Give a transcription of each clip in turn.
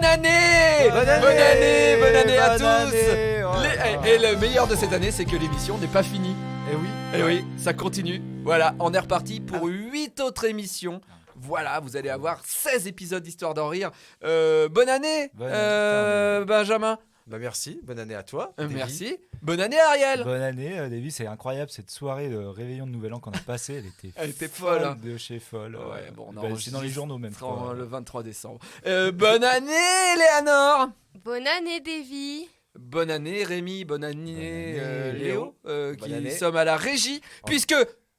Bonne année. Bonne année. Bonne année à Bonne tous. année. Oh là là. Et le meilleur de cette année, c'est que l'émission n'est pas finie. Eh oui. Et oui, ça continue. Voilà, on est reparti pour 8 autres émissions. Voilà, vous allez avoir 16 épisodes d'Histoire d'en rire. Bonne année, Bonne année. Benjamin. Bah merci, bonne année à toi. Davy. Merci. Bonne année, Ariel. Bonne année, Davy, c'est incroyable cette soirée de réveillon de Nouvel An qu'on a passée. Elle était folle, hein. de chez folle. Ouais, bon, on Bah, enregistre c'est dans les journaux même. je crois. le 23 décembre. Bonne année, Léanor. Bonne année, Davy. Bonne année, Rémi. Bonne année, Bonne année, Léo. Bonne Qui année. sommes à la régie. Puisque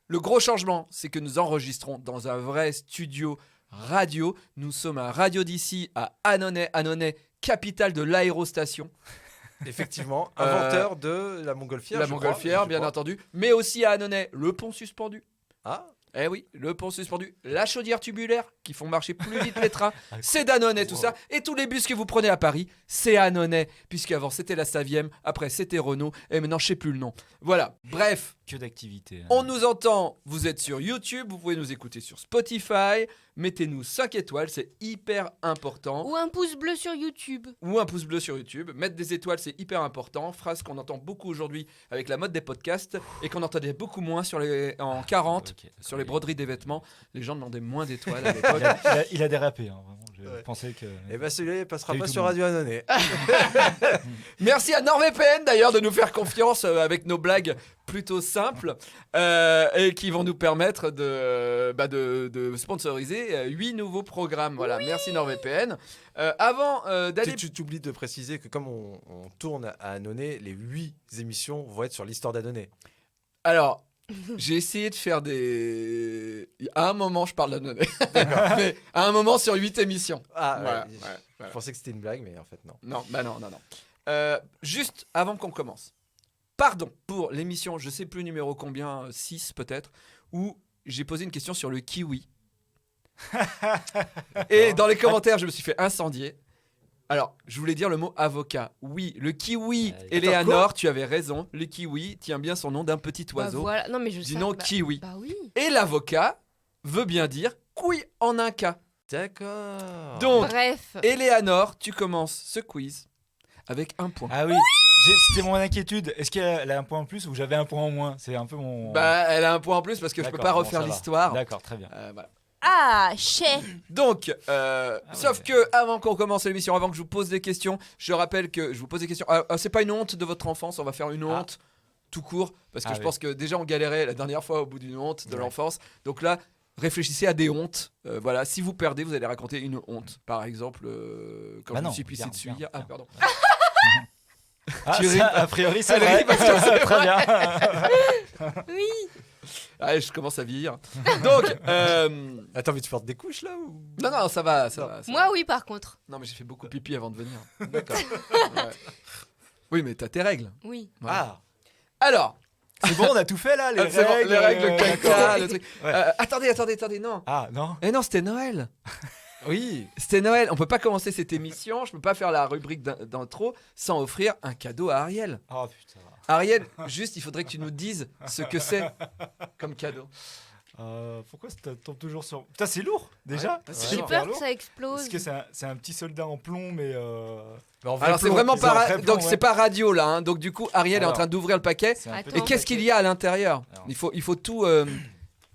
le gros changement, c'est que nous enregistrons dans un vrai studio radio. Nous sommes à Radio d'ici à Annonay. Annonay, capitale de l'aérostation. Effectivement, inventeur de la montgolfière. La je montgolfière, crois, bien je crois. entendu. Mais aussi à Annonay, le pont suspendu. Ah, Eh oui, le pont suspendu, la chaudière tubulaire qui font marcher plus vite les trains, c'est d'Annonay tout ça. Et tous les bus que vous prenez à Paris, c'est Annonay. Puisqu'avant c'était la Savième, après c'était Renault, et maintenant je sais plus le nom. Voilà, bref, Que d'activité. on nous entend, vous êtes sur YouTube, vous pouvez nous écouter sur Spotify. Mettez-nous 5 étoiles, c'est hyper important. Ou un pouce bleu sur YouTube. Ou un pouce bleu sur YouTube. Mettre des étoiles, c'est hyper important. Phrase qu'on entend beaucoup aujourd'hui avec la mode des podcasts et qu'on entendait beaucoup moins en 40, Ok, d'accord. sur les broderies des vêtements. Les gens demandaient moins d'étoiles à l'époque. Il a dérapé, hein, vraiment. Je Ouais. pensais que. et bah celui-là passera Salut pas tout sur le Radio Annonay. Merci à NordVPN d'ailleurs de nous faire confiance avec nos blagues plutôt simples et qui vont nous permettre de sponsoriser 8 nouveaux programmes. Voilà, merci NordVPN. Avant d'aller... Tu t'oublies de préciser que comme on tourne à Annonay, les 8 émissions vont être sur l'histoire d'Annonay. Alors, j'ai essayé de faire des... À un moment, je parle d'Annonay. Mais à un moment sur 8 émissions. Ah, Voilà, ouais, ouais, je voilà. pensais que c'était une blague, mais en fait non. Non, bah non. Juste avant qu'on commence, pardon pour l'émission, je sais plus numéro combien, 6 peut-être, où j'ai posé une question sur le kiwi. Et dans les commentaires, je me suis fait incendier. Alors, je voulais dire le mot avocat. Oui, le kiwi, Eleanor, tu avais raison. Le kiwi tient bien son nom d'un petit oiseau. Bah voilà. Non, mais je Du sais. nom bah, kiwi. Bah oui. Et l'avocat veut bien dire couille en un cas. D'accord. Donc, Bref. Eleanor, tu commences ce quiz avec un point. Ah oui, c'était mon inquiétude. Est-ce qu'elle a un point en plus ou j'avais un point en moins? C'est un peu mon. Bah, elle a un point en plus parce que je peux D'accord, pas bon, refaire ça va. l'histoire. D'accord, très bien. Voilà. Ah, chais. Donc, sauf ouais. que avant qu'on commence l'émission, avant que je vous pose des questions, je rappelle que je vous pose des questions. C'est pas une honte de votre enfance, on va faire une honte tout court parce que je pense que déjà on galérait la dernière fois au bout d'une honte de l'enfance. Donc là, réfléchissez à des hontes. Voilà, si vous perdez, vous allez raconter une honte. Par exemple, quand Bah je me non, suis pissé bien, dessus bien, hier. Ah, bien. pardon. Ah, Tu ris ça, a priori, c'est Elle vrai. rit parce que c'est Très bien. Oui. Allez, je commence à vieillir. Donc, Attends, mais tu portes des couches là ou... non, ça va. Moi, oui, par contre. Non, mais j'ai fait beaucoup pipi avant de venir. D'accord. Ouais. Oui, mais t'as tes règles. Oui. Voilà. Ah, Alors, C'est bon, on a tout fait là, les c'est bon, règles. les règles, le caca, d'accord. le truc. Ouais. Attendez, non. Ah, non. Eh non, c'était Noël. oui. C'était Noël. On peut pas commencer cette émission. Je peux pas faire la rubrique d'intro sans offrir un cadeau à Ariel. Oh putain. Ariel, juste, il faudrait que tu nous dises ce que c'est comme cadeau. Pourquoi ça tombe toujours sur. Putain, c'est lourd déjà. Ouais, C'est J'ai lourd. hyper peur que lourd. ça explose. Parce que c'est un petit soldat en plomb, mais. Mais en vrai Alors c'est plomb, vraiment ils ont un pas vrai plan, donc ouais. c'est pas radio là. Hein. Donc du coup, Ariel est en Alors. train d'ouvrir le paquet. C'est un peu Attends. Et qu'est-ce qu'il y a à l'intérieur? Alors. Il faut tout.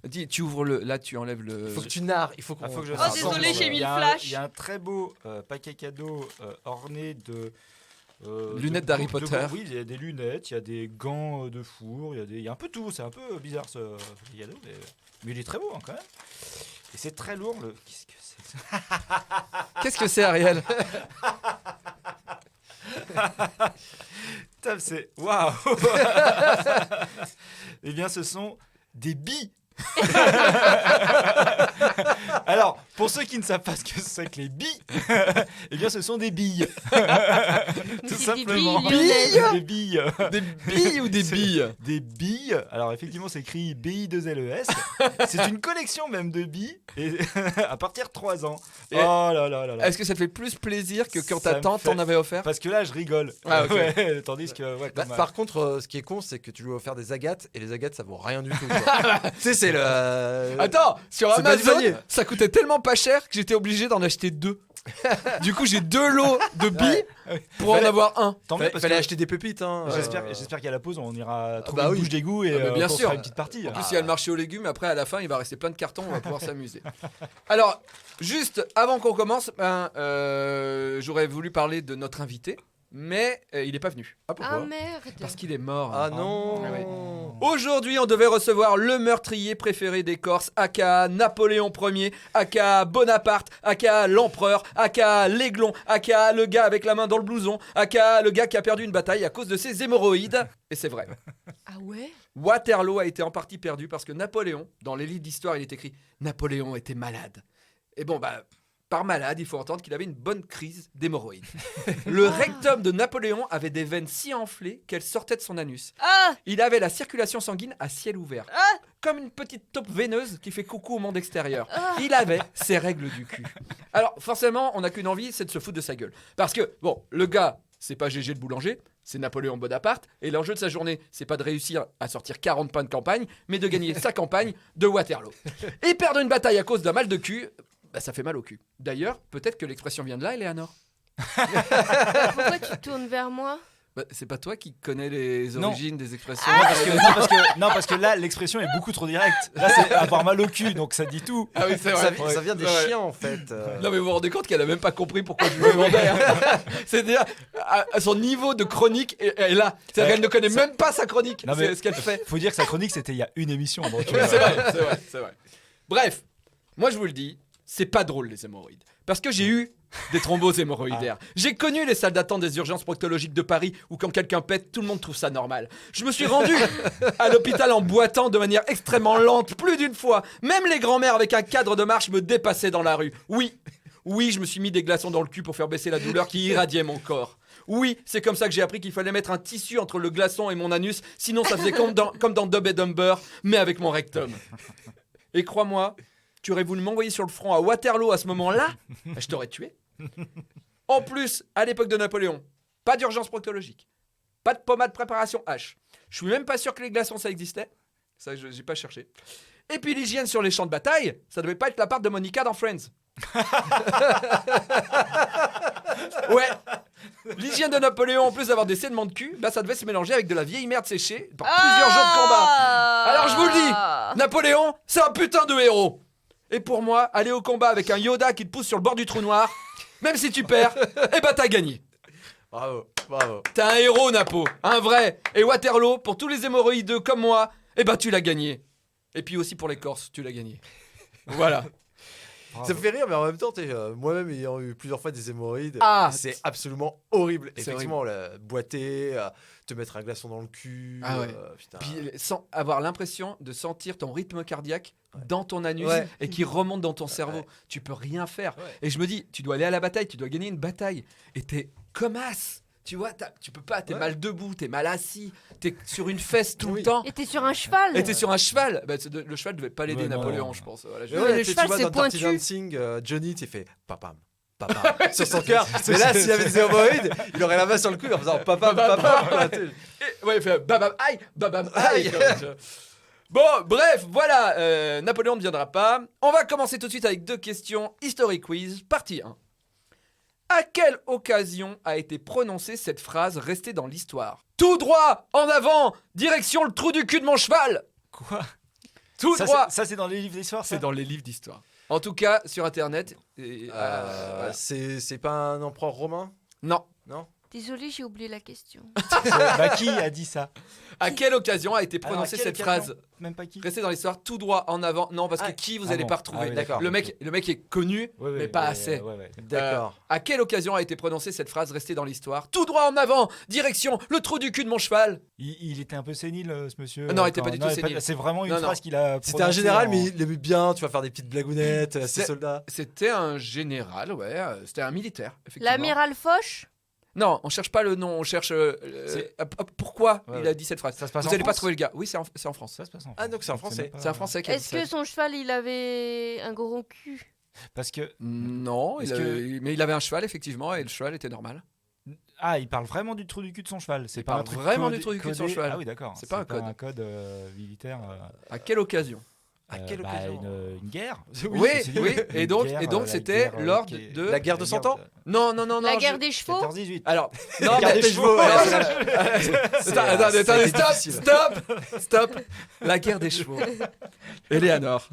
Dis, tu ouvres le. Là, tu enlèves le. Il faut que tu narres, il faut qu'on... Ah, faut que je Oh, fasse désolé, ensemble. j'ai mis Il y a le un- flash. Il y a un très beau paquet cadeau orné de. Lunettes d'Harry Potter. Oui, il y a des lunettes, il y a des gants de four, il y a un peu tout. C'est un peu bizarre ce cadeau, mais il est très beau hein, quand même. Et c'est très lourd. Qu'est-ce que c'est Qu'est-ce que c'est, Ariel? Putain, c'est waouh. Eh bien, ce sont des billes. Alors, pour ceux qui ne savent pas ce que c'est que les billes, eh bien, ce sont des billes. Mais Tout c'est des simplement. billes lyonnaises. Des billes. Des billes ou des C'est- billes? Des billes. Alors, effectivement, c'est écrit BI2LES. C'est une collection même de billes. Et à partir de 3 ans. Et- Oh là là là là. Est-ce que ça te fait plus plaisir que quand Ça ta me tante fait- t'en avait offert? Parce que là, je rigole. Ah, ok. Ouais, tandis que. Ouais, Bah, comme, par contre, ce qui est con, c'est que tu lui as offert des agates et les agates ça vaut rien du tout. quoi. Tu sais, c'est le. Attends, sur c'est Amazon, balisonnier. ça coûtait tellement pas cher que j'étais obligé d'en acheter 2. Du coup, j'ai 2 lots de billes pour en Fallait- avoir un. Tant mieux, parce Fallait que acheter des pépites. Hein. j'espère qu'à la pause, on ira trouver bah une oui. bouche d'égout et Ah bah bien on sûr. fera une petite partie. En plus, il y a le marché aux légumes. Après, à la fin, il va rester plein de cartons. On va pouvoir s'amuser. Alors, juste avant qu'on commence, j'aurais voulu parler de notre invité, mais il n'est pas venu. Ah, Ah pourquoi merde. Parce qu'il est mort. Ah non. Ah oui. Aujourd'hui, on devait recevoir le meurtrier préféré des Corses, aka Napoléon Ier, aka Bonaparte, aka l'empereur, aka l'aiglon, aka le gars avec la main dans le blouson, aka le gars qui a perdu une bataille à cause de ses hémorroïdes. Et c'est vrai. Ah ouais. Waterloo a été en partie perdu parce que Napoléon, dans les livres d'histoire, il est écrit Napoléon était malade. Et bon, par malade, il faut entendre qu'il avait une bonne crise d'hémorroïdes. Le rectum de Napoléon avait des veines si enflées qu'elles sortaient de son anus. Ah. Il avait la circulation sanguine à ciel ouvert, comme une petite taupe veineuse qui fait coucou au monde extérieur. Il avait ses règles du cul. Alors forcément, on n'a qu'une envie, c'est de se foutre de sa gueule. Parce que, bon, le gars, c'est pas Gégé le boulanger, c'est Napoléon Bonaparte, et l'enjeu de sa journée, c'est pas de réussir à sortir 40 pains de campagne, mais de gagner sa campagne de Waterloo. Et perdre une bataille à cause d'un mal de cul, ça fait mal au cul. D'ailleurs, peut-être que l'expression vient de là, Eleanor. Pourquoi tu tournes vers moi? C'est pas toi qui connais les Non. origines des expressions. Non, parce que là, l'expression est beaucoup trop directe. Là, c'est avoir mal au cul, donc ça dit tout. Ah oui, c'est vrai. Ça vient des Ouais. chiens en fait. Non mais vous vous rendez compte qu'elle a même pas compris pourquoi je lui demandais. Hein. C'est-à-dire à son niveau de chronique est là. C'est-à-dire qu'elle ne connaît même pas sa chronique. Non, mais- C'est ce qu'elle fait. Faut dire que sa chronique, c'était il y a une émission. Donc, Ouais, c'est vrai. Bref, moi je vous le dis, c'est pas drôle les hémorroïdes. Parce que j'ai eu des thromboses hémorroïdaires. J'ai connu les salles d'attente des urgences proctologiques de Paris où quand quelqu'un pète, tout le monde trouve ça normal. Je me suis rendu à l'hôpital en boitant de manière extrêmement lente plus d'une fois. Même les grands-mères avec un cadre de marche me dépassaient dans la rue. Oui, je me suis mis des glaçons dans le cul pour faire baisser la douleur qui irradiait mon corps. Oui, c'est comme ça que j'ai appris qu'il fallait mettre un tissu entre le glaçon et mon anus, sinon ça faisait comme dans Dumb and Dumber, mais avec mon rectum. Et crois-moi, tu aurais voulu m'envoyer sur le front à Waterloo à ce moment-là, je t'aurais tué. En plus, à l'époque de Napoléon, pas d'urgence proctologique, pas de pommade préparation H. Je suis même pas sûr que les glaçons ça existait. Ça, j'ai pas cherché. Et puis l'hygiène sur les champs de bataille, ça devait pas être la part de Monica dans Friends. Ouais. L'hygiène de Napoléon, en plus d'avoir des saignements de cul, ça devait se mélanger avec de la vieille merde séchée par plusieurs jours de combat. Alors je vous le dis, Napoléon, c'est un putain de héros. Et pour moi, aller au combat avec un Yoda qui te pousse sur le bord du trou noir, même si tu perds, t'as gagné. Bravo. T'es un héros, Napo, un vrai. Et Waterloo, pour tous les hémorroïdeux comme moi, tu l'as gagné. Et puis aussi pour les Corses, tu l'as gagné. Voilà. Ça me fait rire, mais en même temps, moi-même ayant eu plusieurs fois des hémorroïdes, c'est absolument horrible. C'est Effectivement, boiter, te mettre un glaçon dans le cul. Ah ouais. Putain. Puis sans avoir l'impression de sentir ton rythme cardiaque dans ton anus Ouais. et qui remonte dans ton cerveau. Ouais. Tu peux rien faire. Ouais. Et je me dis, tu dois aller à la bataille, tu dois gagner une bataille. Et t'es comme as. Tu vois, tu peux pas, t'es mal debout, t'es mal assis, t'es sur une fesse tout le temps. Et t'es sur un cheval. Et t'es sur un cheval. Le cheval devait pas l'aider, Ouais, non, Napoléon, non. je pense. Voilà, Mais ouais, le tu cheval, vois, c'est dans Dirty pointu. Dancing, Johnny, tu fais papam. Sur son cœur. Mais là, s'il avait des hémorroïdes, il aurait la main sur le cul en faisant papam. Ouais, il fait babam aïe. Bon, bref, voilà, Napoléon ne viendra pas. On va commencer tout de suite avec 2 questions. History quiz, partie 1. À quelle occasion a été prononcée cette phrase restée dans l'histoire? Tout droit, en avant, direction le trou du cul de mon cheval. Quoi? Tout Ça, droit. c'est dans les livres d'histoire, ça? C'est dans les livres d'histoire. En tout cas, sur Internet. Voilà. C'est pas un empereur romain? Non. Désolée, j'ai oublié la question. Bah, qui a dit ça? À quelle occasion a été Alors, prononcée à quelle cette occasion? phrase? Même pas qui? Restez dans l'histoire, tout droit, en avant. Non, parce que Ah, qui vous ah allez bon. pas retrouver. Ah oui, d'accord. Le mec est connu, Ouais, mais pas assez. ouais. D'accord. À quelle occasion a été prononcée cette phrase restée dans l'histoire? Tout droit en avant, direction le trou du cul de mon cheval. Il était un peu sénile, ce monsieur. Non, il était pas Enfin, du tout sénile. C'est vraiment une Non, phrase qu'il a. C'était un prononcée général, en- mais il aimait bien, tu vas faire des petites blagounettes à ses C'est- soldats. C'était un général, ouais, c'était un militaire, effectivement. L'amiral Foch. Non, on cherche pas le nom, on cherche C'est- pourquoi Ouais, il a dit cette phrase. Ça se passe Vous en allez pas France trouver le gars. Oui, c'est en France. Ça se passe en France. Ah, donc c'est en français. même pas- C'est un Français qui a dit Est-ce ça. que son cheval, il avait un gros cul? Parce que. Non, Est-ce mais il avait un cheval, effectivement, et le cheval était normal. Ah, il parle vraiment du trou du cul de son cheval. C'est Il pas parle un truc vraiment codé- du trou du cul de son codé. cheval. Ah oui, d'accord. C'est pas un code. un code militaire. À quelle occasion? À quelle occasion une guerre. Oui, c'est dit. oui. Et donc, Une guerre, et donc la c'était guerre, lors qui est- de. La guerre de 100 ans Non, non, non, non. La guerre des chevaux. 14-18. Alors, non, La guerre mais des chevaux, ouais, Attendez, ça a été stop. La guerre des chevaux. Eleanor.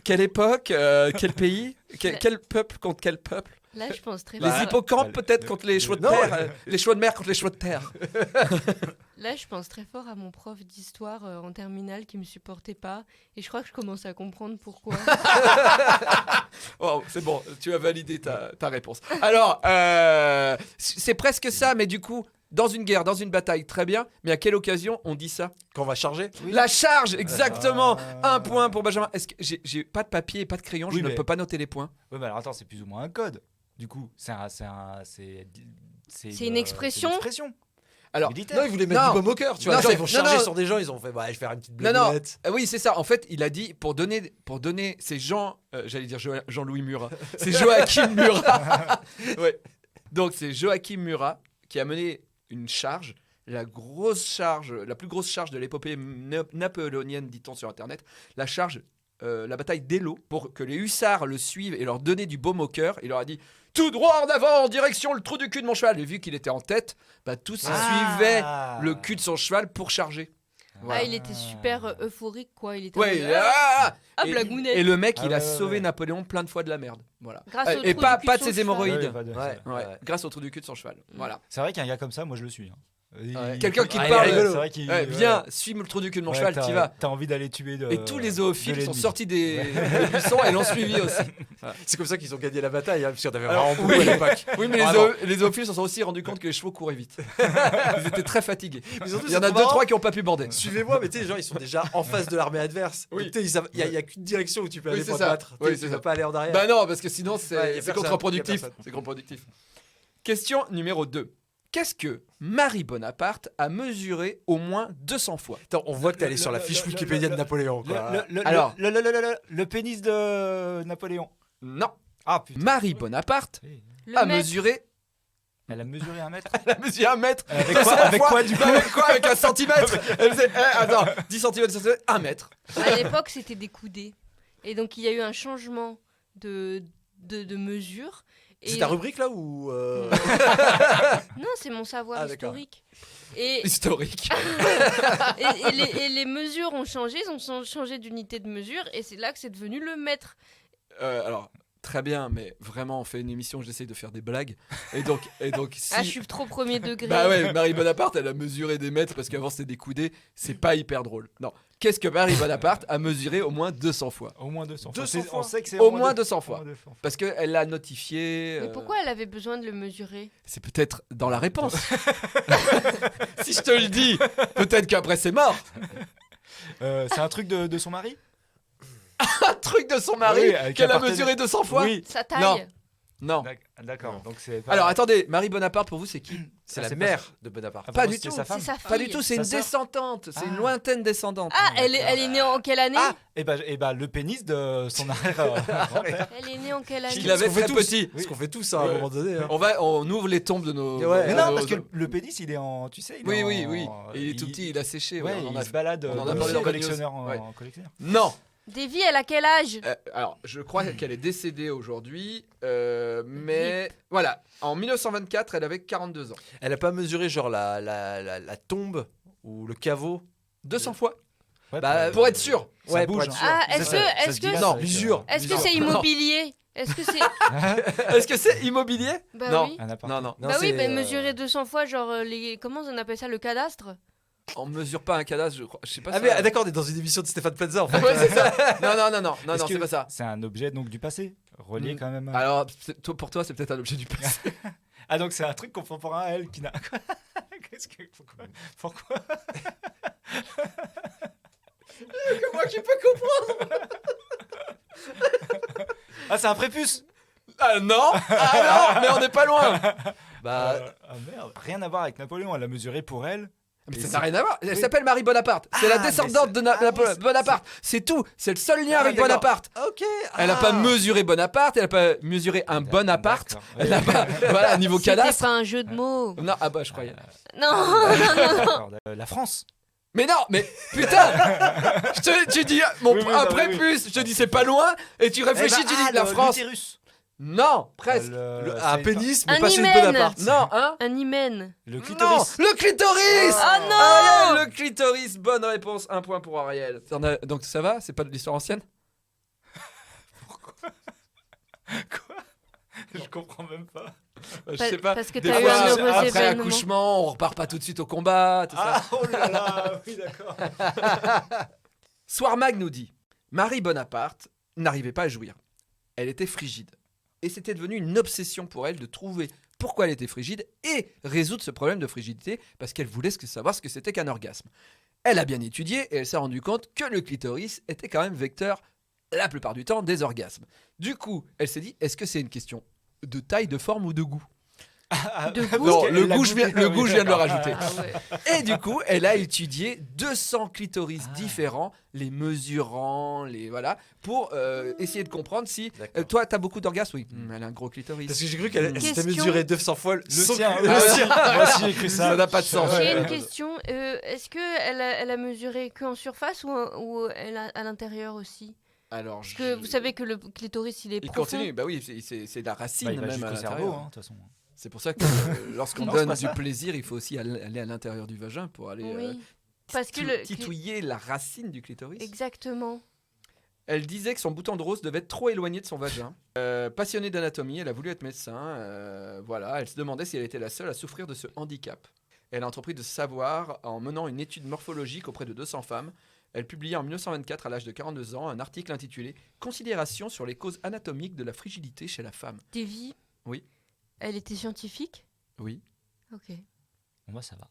Quelle époque, quel pays, quel peuple contre quel peuple? Là, je pense très Les fort. hippocampes peut-être contre les chevaux de Non. terre, les chevaux de mer contre les chevaux de terre. Là, je pense très fort à mon prof d'histoire en terminale qui me supportait pas. Et je crois que je commence à comprendre pourquoi. Oh, c'est bon, tu as validé ta réponse. Alors, c'est presque ça, mais du coup, dans une guerre, dans une bataille, très bien. Mais à quelle occasion on dit ça? Quand on va charger La charge, exactement. Ah. Un point pour Benjamin. Est-ce que j'ai pas de papier et pas de crayon, Oui, je ne mais- peux pas noter les points. Ouais, mais alors attends, c'est plus ou moins un code. Du coup, c'est une expression. Alors, militaire. Non, ils voulaient mettre Non. du baume au cœur. Tu vois, Non, les gens, c'est- ils vont non, charger non. sur des gens, ils ont fait, bah, je vais faire une petite Non, non. blaguette. Oui, c'est ça. En fait, il a dit pour donner, c'est j'allais dire Jean-Louis Murat. C'est Joachim Murat. Ouais. Donc c'est Joachim Murat qui a mené une charge, la plus grosse charge de l'épopée napoléonienne, dit-on sur Internet, la charge, la bataille d'Eylau, pour que les hussards le suivent et leur donner du baume au cœur. Il leur a dit tout droit en avant, en direction le trou du cul de mon cheval. Et vu qu'il était en tête, bah tous suivaient le cul de son cheval pour charger. Ah, il était super euphorique, quoi. Il était en Ouais, mode, ah, et, blagounette. et le mec, Ah il a ouais, sauvé ouais. Napoléon plein de fois de la merde. Voilà. Grâce au Et trou pas, du cul pas de de son ses cheval. hémorroïdes. Ouais. Ouais, grâce au trou du cul de son cheval. Voilà. C'est vrai qu'un gars comme ça, moi je le suis. Quelqu'un qui Ah, parle. il est rigolo. C'est vrai qu'il. Ouais, viens, suis-le trou du cul de mon cheval, t'y vas. T'as envie d'aller tuer. Et tous les zoophiles de sont l'ennemi. sortis des buissons et l'ont suivi aussi. C'est comme ça qu'ils ont gagné la bataille, hein, parce qu'il y en avait Alors, vraiment beaucoup oui. à l'époque. Oui, mais les zoophiles se sont aussi rendus compte que les chevaux couraient vite. Ils étaient très fatigués. Mais surtout, Il y en c'est a trop marrant. 2-3 qui n'ont pas pu bander. Suivez-moi, mais tu sais, les gens, ils sont déjà en face de l'armée adverse. Oui. Donc, tu sais, il y a qu'une direction où tu peux Oui, aller c'est pour te ça. battre. Oui, Tu c'est peux ça. pas aller en arrière. Bah non, parce que sinon Ouais, y a c'est personne, contre-productif. y a personne. C'est contre-productif. Question numéro 2. Qu'est-ce que Marie Bonaparte a mesuré au moins 200 fois? Attends, on voit que t'es allé sur la fiche Wikipédia de Napoléon. Quoi. Alors. Le pénis de Napoléon. Non. Ah putain. Marie Bonaparte Le a mec, mesuré. Elle a mesuré 1 mètre. Elle a mesuré 1 mètre. Avec quoi du coup? Avec quoi? Avec 1 centimètre. Elle faisait. Attends, 10 cm, 1 mètre. à l'époque, c'était des coudées. Et donc, il y a eu un changement de mesure. Et C'est ta rubrique là ou Non, c'est mon savoir Ah, d'accord. historique. Et, Historique. et les mesures ont changé, ils ont changé d'unité de mesure, et c'est là que c'est devenu le mètre. Alors. Très bien, mais vraiment, on fait une émission où j'essaye de faire des blagues. Et donc si. Ah, je suis trop premier degré. Bah ouais, Marie Bonaparte, elle a mesuré des mètres parce qu'avant c'était des coudées. C'est pas hyper drôle. Non. Qu'est-ce que Marie Bonaparte a mesuré au moins 200 fois? Au moins 200 fois. 200 fois. On sait que c'est Au moins 200 fois. Au moins 200 fois. Parce qu'elle l'a notifié. Mais pourquoi elle avait besoin de le mesurer? C'est peut-être dans la réponse. Si je te le dis, peut-être qu'après c'est mort. C'est un truc de son mari? Un truc de son mari Oui, avec qu'elle la a partenaire- mesuré 200 fois. Oui. Sa taille. Non. Non. D'accord. Donc c'est pas. Alors attendez, Marie Bonaparte pour vous c'est qui? c'est Ah, la c'est mère de Bonaparte. Ah, Pas pour du moi, c'était tout. sa femme. C'est sa fille. Pas du tout, c'est Sa une sœur. descendante. C'est une Ah. lointaine descendante. Ah, elle est née en quelle année? Ah, et bah le pénis de son arrière-grand-père. Elle est née en quelle année? Qu'il avait Ce qu'on fait très tous. petit. Ce qu'on fait tous hein, à un moment donné. hein. On ouvre les tombes de nos. Ouais. Mais de non, nos- parce que le pénis, il est en. Tu sais, il est Oui, en- oui. Et il est tout petit, il a séché. Ouais, on en il a se balade on en a de parlé dans collectionneur Bad News. en collectionneur. Non. Davy, elle a quel âge? Alors, je crois qu'elle est décédée aujourd'hui, mais voilà. En 1924, elle avait 42 ans. Elle a pas mesuré genre la tombe ou le caveau. 200 fois. Ouais, Bah, Pour être sûr. Ça Ouais, bouge. pour être sûr. Ah, Ça, est-ce ça que, se est-ce dit que, là, Non, avec, l'usure. est-ce que Non. c'est immobilier? Est-ce que c'est. Est-ce que c'est immobilier? Bah Non. oui. Un appart. Non, non. Non, Bah oui, c'est, bah, mesurer 200 fois, genre comment on appelle ça, le cadastre? On mesure pas un cadastre, je crois. Je sais pas. Ah, mais d'accord, on est dans une émission de Stéphane Plaza en fait. Ouais, c'est ça. Non, Est-ce c'est que pas ça. C'est un objet donc du passé, relié Mm. quand même. Alors, pour toi, c'est peut-être un objet du passé. Ah donc c'est un truc contemporain à elle qui n'a. Qu'est-ce que pourquoi Moi qui peux comprendre. Ah c'est un prépuce. Ah non. Ah non, mais on n'est pas loin. Bah, Ah merde. Rien à voir avec Napoléon. Elle a mesuré pour elle. Mais Et ça c'est- n'a rien à voir. Elle Oui. s'appelle Marie Bonaparte. C'est la Ah, mais descendante c'est- de ah oui, c'est- Bonaparte. C'est tout. C'est le seul lien avec d'accord. Bonaparte. ok. Elle n'a pas mesuré Bonaparte. Elle n'a pas mesuré un bon appart. D'accord. Elle n'a pas. Voilà, niveau C'était cadastre. pas un jeu de mots. Non, ah bah je croyais. Non, non, non, non. D'accord. La France. Mais non, mais putain tu dis après oui. plus, je te dis c'est pas loin, et tu réfléchis, tu dis la France. L'utérus. Non, presque. Un c'est- pénis, mais Un pas celui de hymen. Bonaparte. Non, hein Un hymen. Le Non, clitoris. le clitoris. Ah non Ariel, le clitoris, bonne réponse, 1 point pour Ariel. Donc ça va, c'est pas de l'histoire ancienne? Quoi? Je comprends même pas. Je sais pas. Parce que Des t'as eu fois, un heureux après événement. accouchement, on repart pas tout de suite au combat, tout ça. Ah, oh là là, oui, d'accord. Soir Mag nous dit Marie Bonaparte n'arrivait pas à jouir. Elle était frigide. Et c'était devenu une obsession pour elle de trouver pourquoi elle était frigide et résoudre ce problème de frigidité parce qu'elle voulait savoir ce que c'était qu'un orgasme. Elle a bien étudié et elle s'est rendue compte que le clitoris était quand même vecteur la plupart du temps des orgasmes. Du coup, elle s'est dit, est-ce que c'est une question de taille, de forme ou de goût? De goût. Non, qu'elle le l'a goût, je viens de le rajouter. Ah ouais. Et du coup, elle a étudié 200 clitoris différents, les mesurant, voilà, pour essayer de comprendre si... D'accord. toi, t'as beaucoup d'orgasmes? Oui. Elle a un gros clitoris. Parce que j'ai cru qu'elle s'était Question. mesurée 200 fois Le sien. Ah, ouais. Moi aussi, j'ai cru ça. Ça n'a pas de sens. J'ai Ouais. une question. Est-ce qu'elle a mesuré qu'en surface ou elle a à l'intérieur aussi? Alors, Parce que vous savez que le clitoris, il est Il profond. continue, bah oui, c'est la racine Bah, il va même à jusqu'au l'intérieur. cerveau, hein, de toute façon. C'est pour ça que lorsqu'on Non, donne c'est pas du plaisir, il faut aussi aller à l'intérieur du vagin pour aller Oui. Parce que le titouiller la racine du clitoris. Exactement. Elle disait que son bouton de rose devait être trop éloigné de son vagin. Passionnée d'anatomie, elle a voulu être médecin. Voilà, elle se demandait si elle était la seule à souffrir de ce handicap. Elle a entrepris de savoir en menant une étude morphologique auprès de 200 femmes. Elle publia en 1924, à l'âge de 42 ans, un article intitulé « Considérations sur les causes anatomiques de la frigidité chez la femme Davy. Oui. Elle était scientifique. ». Oui. Ok. Bon, bah, ça va.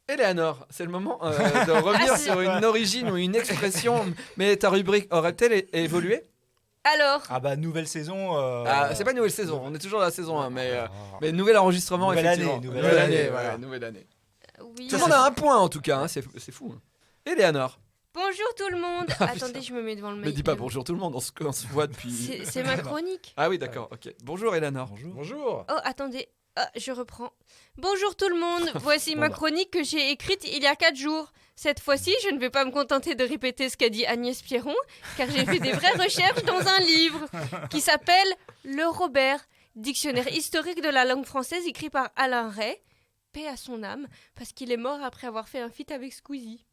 Eleanor, c'est le moment de revenir sur une origine ou une expression. Mais ta rubrique aurait-elle évolué? Alors. Ah, bah, nouvelle saison. C'est pas une nouvelle saison, on est toujours dans la saison 1, mais mais nouvel enregistrement, Nouvelle effectivement. année, Nouvelle année, voilà. ouais, nouvelle année. Oui. Tout le monde a un point en tout cas, hein, c'est fou. Hein. Eleanor, Bonjour tout le monde. Ah, Attendez, je me mets devant le ne mic. dis pas bonjour tout le monde, on se voit depuis... C'est ma chronique. Ah oui, d'accord, ok. Bonjour Eleanor. Bonjour. Oh, attendez. Ah, je reprends. Bonjour tout le monde. Voici ma chronique que j'ai écrite il y a 4 jours. Cette fois-ci, je ne vais pas me contenter de répéter ce qu'a dit Agnès Pierron, car j'ai fait des vraies recherches dans un livre qui s'appelle Le Robert, dictionnaire historique de la langue française écrit par Alain Ray. Paix à son âme, parce qu'il est mort après avoir fait un feat avec Squeezie.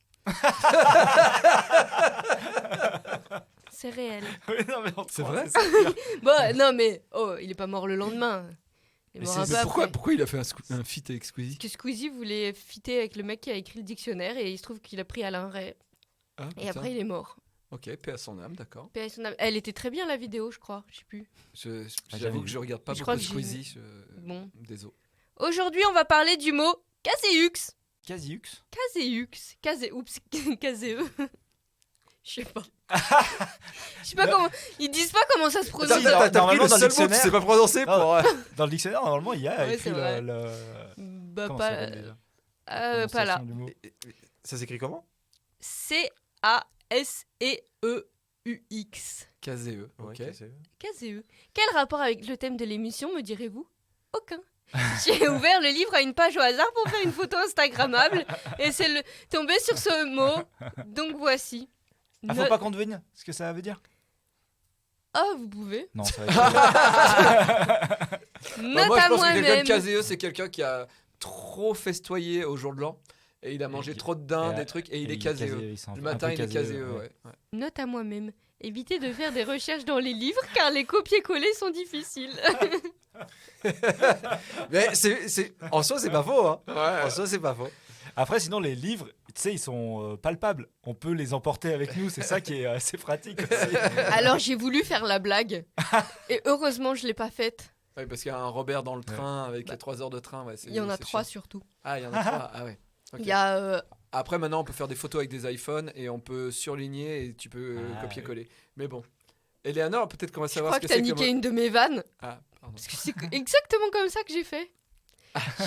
C'est réel. Oui, non, mais C'est vrai? Bon, non mais, oh, il est pas mort le lendemain. Il est mort un peu Pourquoi, après. pourquoi il a fait un feat avec Squeezie? Que Squeezie voulait fitter avec le mec qui a écrit le dictionnaire et il se trouve qu'il a pris Alain Ray. Ah, Et putain. après il est mort. Ok, paix à son âme, d'accord. Paix à son âme. Elle était très bien la vidéo, je crois. Je sais plus. J'avoue jamais que je regarde pas Je beaucoup crois de que j'ai Squeezie. Bon. Désolé. Aujourd'hui, on va parler du mot caséux. Casiux. Caséux. Oups. Casé. Je sais pas. Je sais pas comment. Ils disent pas comment ça se prononce. Attends, T'as pris normalement, le dans le seul mot que tu dictionnaire- sais pas prononcer Non, pour... Dans le dictionnaire, normalement, il y a Ouais, écrit c'est vrai. le. Bah, Comment pas, ça s'appelle déjà pas là. Prononciation du mot. Ça s'écrit comment? C-A-S-E-U-X. KZE, ok. Caséeux. Quel rapport avec le thème de l'émission, me direz-vous? Aucun. J'ai ouvert le livre à une page au hasard pour faire une photo instagrammable et c'est tombé sur ce mot. Donc voici. Ah, faut pas qu'on devine ce que ça veut dire? Ah, vous pouvez. Non, ça va Moi, Note je à pense que quelqu'un moi-même. de KZE, c'est quelqu'un qui a trop festoyé au jour de l'an. Et il a mangé trop de dinde, des trucs, et il est KZE. Le matin, il est KZE, ouais. Note à moi-même. Évitez de faire des recherches dans les livres car les copier-coller sont difficiles. Mais en soi, c'est pas faux. Hein. Ouais. En soi, c'est pas faux. Après, sinon, les livres, tu sais, ils sont palpables. On peut les emporter avec nous. C'est ça qui est assez pratique aussi. Alors j'ai voulu faire la blague et heureusement je l'ai pas faite. Ouais, parce qu'il y a un Robert dans le train avec les 3 heures de train. Ouais, Il y en a c'est 3 chiant. surtout. Ah, il y en a 3. Ah ouais. Ok. Il y a Après, maintenant, on peut faire des photos avec des iPhones et on peut surligner et tu peux Ah, copier-coller. Mais bon. Eleanor, peut-être qu'on va je savoir crois ce que que t'as c'est niqué que... une de mes vannes. Ah, pardon. Parce que c'est exactement comme ça que j'ai fait.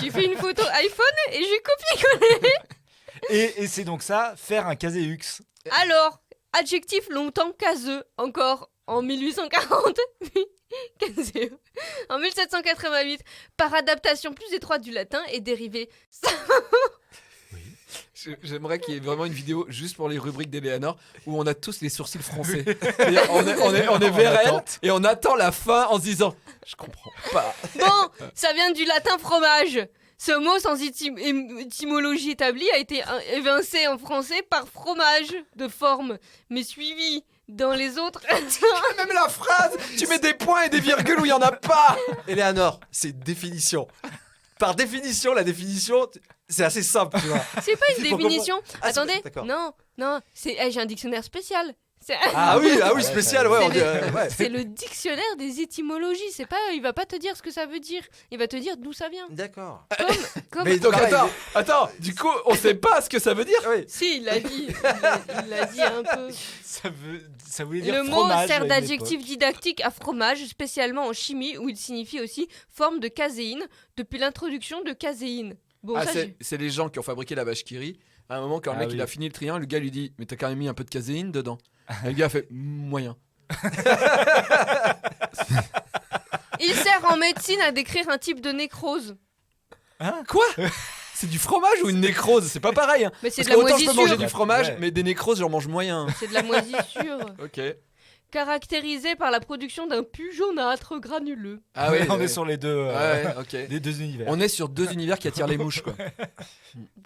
J'ai fait une photo iPhone et j'ai copié-collé. Et c'est donc ça, faire un caséux. Alors, adjectif longtemps caseux, encore en 1840, puis caseux. En 1788, par adaptation plus étroite du latin et dérivé J'aimerais qu'il y ait vraiment une vidéo juste pour les rubriques d'Eleanor où on a tous les sourcils froncés. C'est-à-dire, on est vers elle et on attend la fin en se disant je comprends pas. Bon, ça vient du latin fromage. Ce mot sans étymologie établie a été évincé en français par fromage de forme, mais suivi dans les autres. Même la phrase, tu mets des points et des virgules où il y en a pas. Eleanor, c'est définition. Par définition, la définition, c'est assez simple, tu vois. C'est pas une Pour définition. comprendre. Ah, Attendez, d'accord. non, j'ai un dictionnaire spécial. C'est Ah oui, spécial, ouais. c'est le dictionnaire des étymologies. C'est pas, il va pas te dire ce que ça veut dire. Il va te dire d'où ça vient. D'accord. Comme Mais Donc pareil, attends, du coup, on sait pas ce que ça veut dire. Oui. si, il l'a dit. Il l'a dit un peu. Ça voulait dire Le mot fromage sert à une d'adjectif époque. didactique à fromage, spécialement en chimie, où il signifie aussi forme de caséine, depuis l'introduction de caséine. Bon, Ah, ça, c'est les gens qui ont fabriqué la vache qui rit. À un moment, quand le mec oui. il a fini le triangle, le gars lui dit mais t'as quand même mis un peu de caséine dedans. Et le gars a fait moyen. Il sert en médecine à décrire un type de nécrose. Quoi? C'est du fromage ou une nécrose? C'est pas pareil. Hein. Mais c'est Parce de la qu'autant je peux manger moisissure. du fromage, Ouais. mais des nécroses j'en mange moyen. C'est de la moisissure. Ok. Caractérisé par la production d'un pus jaunâtre granuleux. Ah oui, On est sur les deux, Ouais, ok. les deux univers. On est sur deux univers qui attirent les mouches quoi.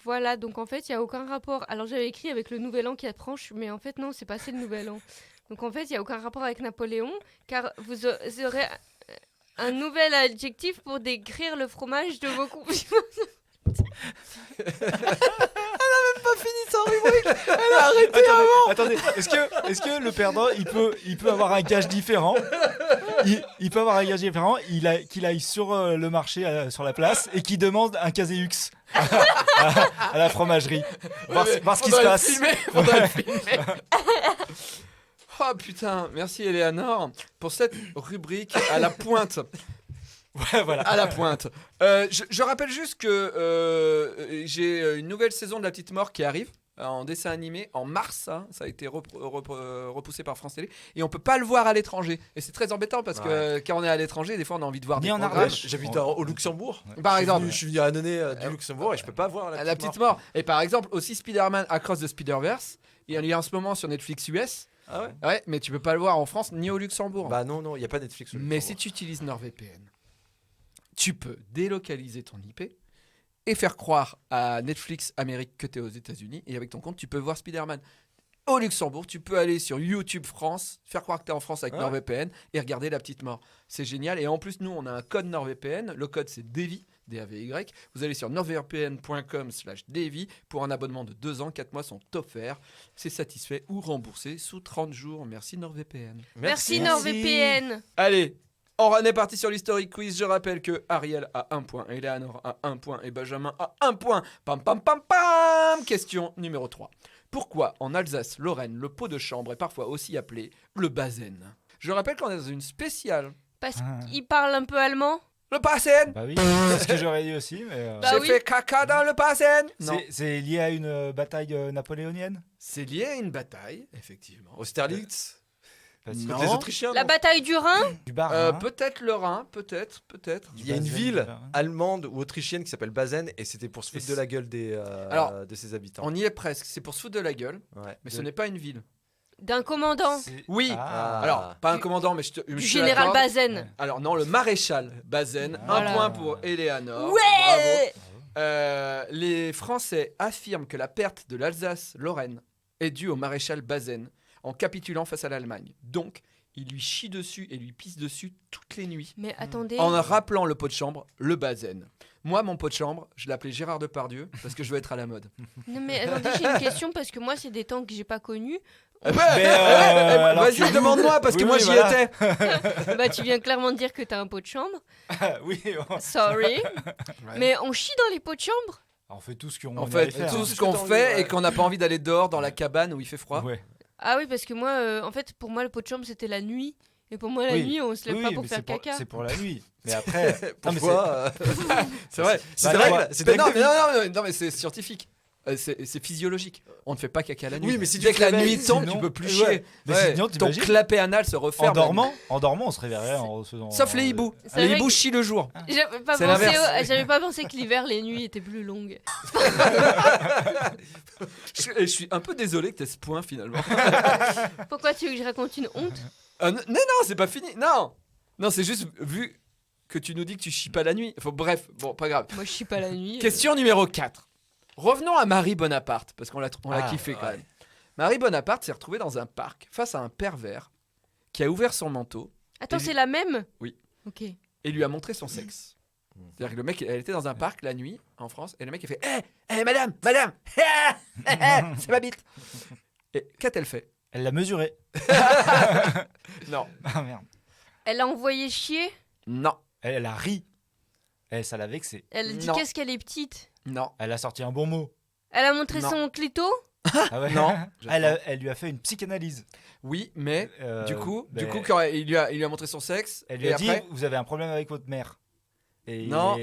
Voilà, donc en fait, il n'y a aucun rapport. Alors j'avais écrit avec le Nouvel An qui approche, mais en fait, non, c'est passé le Nouvel An. Donc en fait, il n'y a aucun rapport avec Napoléon, car vous aurez un nouvel adjectif pour décrire le fromage de vos convictions. Attendez, est-ce que le perdant il peut avoir un gage différent il peut avoir un gage différent, qu'il aille sur le marché, sur la place, et qu'il demande un caséux à la fromagerie. Voir ce qui se passe. Faudrait le filmer. Oh putain, merci Eleanor pour cette rubrique à la pointe. Ouais, voilà. À la pointe. Je rappelle juste que j'ai une nouvelle saison de La Petite Mort qui arrive en dessin animé en mars. Hein. Ça a été repoussé par France Télé et on peut pas le voir à l'étranger. Et c'est très embêtant parce que quand on est à l'étranger, des fois on a envie de voir Ni des en programmes. Ardèche. J'habite au Luxembourg. Par exemple. Je suis venu à Annonay du Luxembourg et je peux pas voir La Petite Mort. Et par exemple aussi Spider-Man Across the Spider-Verse. Il y en a en ce moment sur Netflix US. Ah ouais. Ouais, mais tu peux pas le voir en France ni au Luxembourg. Bah non, il y a pas Netflix. au Mais si Luxembourg. tu utilises NordVPN, tu peux délocaliser ton IP et faire croire à Netflix Amérique que tu es aux États-Unis. Et avec ton compte, tu peux voir Spider-Man. Au Luxembourg, tu peux aller sur YouTube France, faire croire que tu es en France avec Ouais. NordVPN et regarder La Petite Mort. C'est génial. Et en plus, nous, on a un code NordVPN. Le code, c'est DEVY, D-A-V-Y. Vous allez sur nordvpn.com/DEVY pour un abonnement de 2 ans. 4 mois sont offerts. C'est satisfait ou remboursé sous 30 jours. Merci NordVPN. Merci NordVPN. Allez, on est parti sur l'historique quiz. Je rappelle que Ariel a 1 point, Eleanor a 1 point et Benjamin a 1 point. Pam pam pam pam. Question numéro 3. Pourquoi en Alsace-Lorraine le pot de chambre est parfois aussi appelé le Basen? Je rappelle qu'on est dans une spéciale. Parce qu'il parle un peu allemand. Le Basen. Bah oui, c'est ce que j'aurais dit aussi. Mais, Bah J'ai oui. fait caca dans le Basen. Non, c'est lié à une bataille napoléonienne. c'est lié à une bataille, effectivement. Austerlitz. Parce que Non. Les Autrichiens. La non bataille du Rhin. du bar. Peut-être le Rhin, peut-être. Il y a une Basen, ville du Rhin. allemande ou autrichienne qui s'appelle Basen et c'était pour se foutre de la gueule Alors, de ses habitants. On y est presque. C'est pour se foutre de la gueule, Ouais. mais ce n'est pas une ville. D'un commandant. Oui. Ah. Alors, pas un commandant, mais je Du te général l'accorde. Basen. Alors non, le maréchal Basen. Voilà. 1 point pour Eleanor. Ouais. Bravo. Les Français affirment que la perte de l'Alsace-Lorraine est due au maréchal Basen en capitulant face à l'Allemagne. Donc, il lui chie dessus et lui pisse dessus toutes les nuits. Mais attendez. En rappelant le pot de chambre, le Basen. Moi, mon pot de chambre, je l'appelais Gérard Depardieu parce que je veux être à la mode. Non mais attendez, j'ai une question parce que moi c'est des temps que j'ai pas connus. alors Vas-y, que- demande-moi parce que Oui, moi oui, j'y voilà. étais. Bah tu viens clairement de dire que t'as un pot de chambre. Oui, Sorry. Mais on chie dans les pots de chambre. on fait tout ce qu'on En y fait, allait faire, tout hein. ce qu'on t'as envie, fait ouais. et qu'on n'a pas envie d'aller dehors dans la cabane où il fait froid. Ouais. Ah oui parce que moi en fait pour moi le pot de chambre c'était la nuit. Et pour moi la Oui. nuit on se lève Oui, pas oui, pour mais faire c'est caca. C'est pour la nuit. Mais après, non, mais Pourquoi C'est vrai. C'est Bah, vrai. toi- C'est Mais une non, règle mais de vie. non, mais c'est scientifique. C'est physiologique. On ne fait pas caca la nuit. Oui, mais si dès tu que la te réveilles, nuit tombe, sinon- tu peux plus Ouais. chier. Mais Ouais. sinon, Ton t'imagines clapet anal se referme. En dormant, on se réveillerait en faisant. Sauf les hiboux. C'est Les vrai hiboux que- chient le jour. J'avais C'est l'inverse. j'avais pas pensé que l'hiver, les nuits étaient plus longues. Je suis un peu désolé que t'aies ce point finalement. Pourquoi tu veux que je raconte une honte? Non, c'est pas fini. Non, c'est juste vu que tu nous dis que tu chies pas la nuit. Enfin, bref, bon, pas grave. Moi, je chie pas la nuit. Question numéro 4. Revenons à Marie Bonaparte, parce qu'on l'a kiffé quand même. Marie Bonaparte s'est retrouvée dans un parc face à un pervers qui a ouvert son manteau Attends, Et c'est la même? Oui. Ok. et lui a montré son sexe. C'est-à-dire que le mec, elle était dans un parc la nuit en France et le mec il fait madame, c'est ma bite. Et qu'a-t-elle fait? Elle l'a mesuré. Non. Ah merde. Elle a envoyé chier? Non. Elle a ri. Ça l'a vexé. Elle a dit Non. qu'est-ce qu'elle est petite? Non. Elle a sorti un bon mot. Elle a montré Non. son clito? Ah ouais. Non. Elle lui a fait une psychanalyse. Oui, mais du Ben, coup, quand il lui a montré son sexe, elle lui et a dit après, vous avez un problème avec votre mère. Et Non.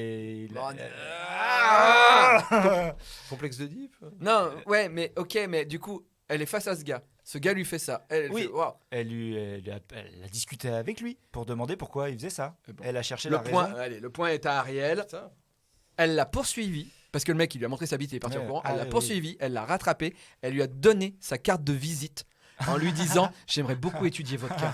Complexe de Deep. non, ouais, mais ok, mais du coup, elle est face à ce gars. Ce gars lui fait ça. Elle Oui. fait, waouh. Elle a discuté avec lui pour demander pourquoi il faisait ça. Bon. Elle a cherché Le la point, raison. allez, le point est à Ariel. Elle l'a poursuivi parce que le mec il lui a montré sa bite et il est parti Ouais. en courant. Ah Elle l'a oui, poursuivi, elle l'a rattrapé, elle lui a donné sa carte de visite en lui disant j'aimerais beaucoup étudier votre cas.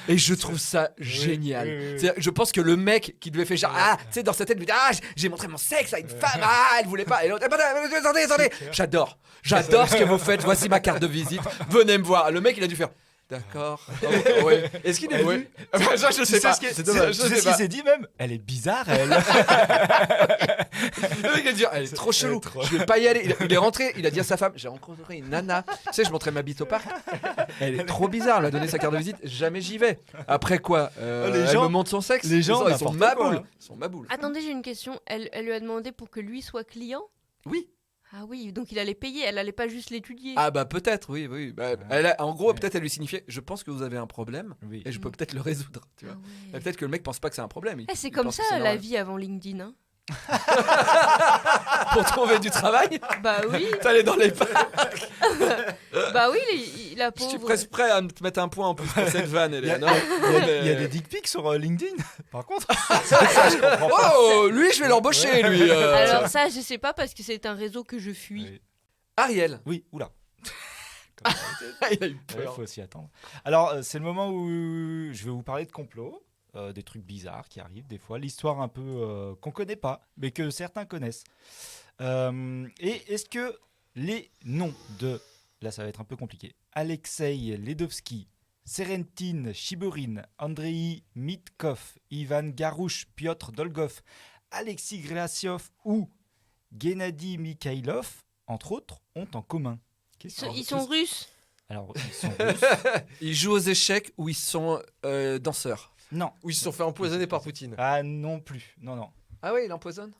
Et je trouve ça génial. oui, oui. Je pense que le mec qui lui a fait genre tu sais dans sa tête lui dit j'ai montré mon sexe à une femme, elle voulait pas. Et l'autre attendez, j'adore ce que vous faites. Voici ma carte de visite. Venez me voir. Le mec il a dû faire d'accord. Ouais. Est-ce qu'il est Ouais. venu Ça, je sais pas. C'est dommage. Tu sais ce qu'il s'est dit même? Elle est bizarre, elle. Le mec il a dit elle est trop chelou, je vais pas y aller. Il est rentré, il a dit à sa femme j'ai rencontré une nana. Tu sais, je montrais ma bite au parc. Elle est trop bizarre, elle a donné sa carte de visite, jamais j'y vais. Après quoi elle gens- me montre son sexe. les gens, ils sont n'importe quoi, maboules. hein. Ils sont maboules. Attendez, j'ai une question. Elle lui a demandé pour que lui soit client? Oui. Ah oui, donc il allait payer, elle allait pas juste l'étudier. Ah bah peut-être, oui. Bah, en gros, peut-être elle lui signifiait je pense que vous avez un problème Oui. et je peux peut-être le résoudre. Tu vois. Ah ouais. Et peut-être que le mec pense pas que c'est un problème. Eh, c'est il comme pense ça que c'est la normal. vie avant LinkedIn. Hein. Pour trouver du travail, Bah oui, t'allais dans les bah oui, la Je suis pauvre. presque prêt à te mettre un point en plus pour cette vanne. Il y a, Hélène. il y a des dick pics sur LinkedIn, par contre. Oh, lui, je vais l'embaucher, lui. Alors ça, je sais pas parce que c'est un réseau que je fuis. Oui. Ariel. Oui, oula. Il a eu Il peur. faut s'y attendre. Alors, c'est le moment où je vais vous parler de complot, des trucs bizarres qui arrivent des fois, l'histoire un peu qu'on connaît pas, mais que certains connaissent. Et est-ce que les noms de, là ça va être un peu compliqué, Alexei Ledovski, Serentin Chiborin, Andrei Mitkov, Ivan Garouche, Piotr Dolgov, Alexis Glaciov ou Gennady Mikhailov, entre autres, ont en commun? Ils sont russes. Alors, ils sont russes. Ils jouent aux échecs ou ils sont danseurs. Non. Où ils se sont fait empoisonner par Poutine. Ah non plus. Non, non. Ah oui, il empoisonne.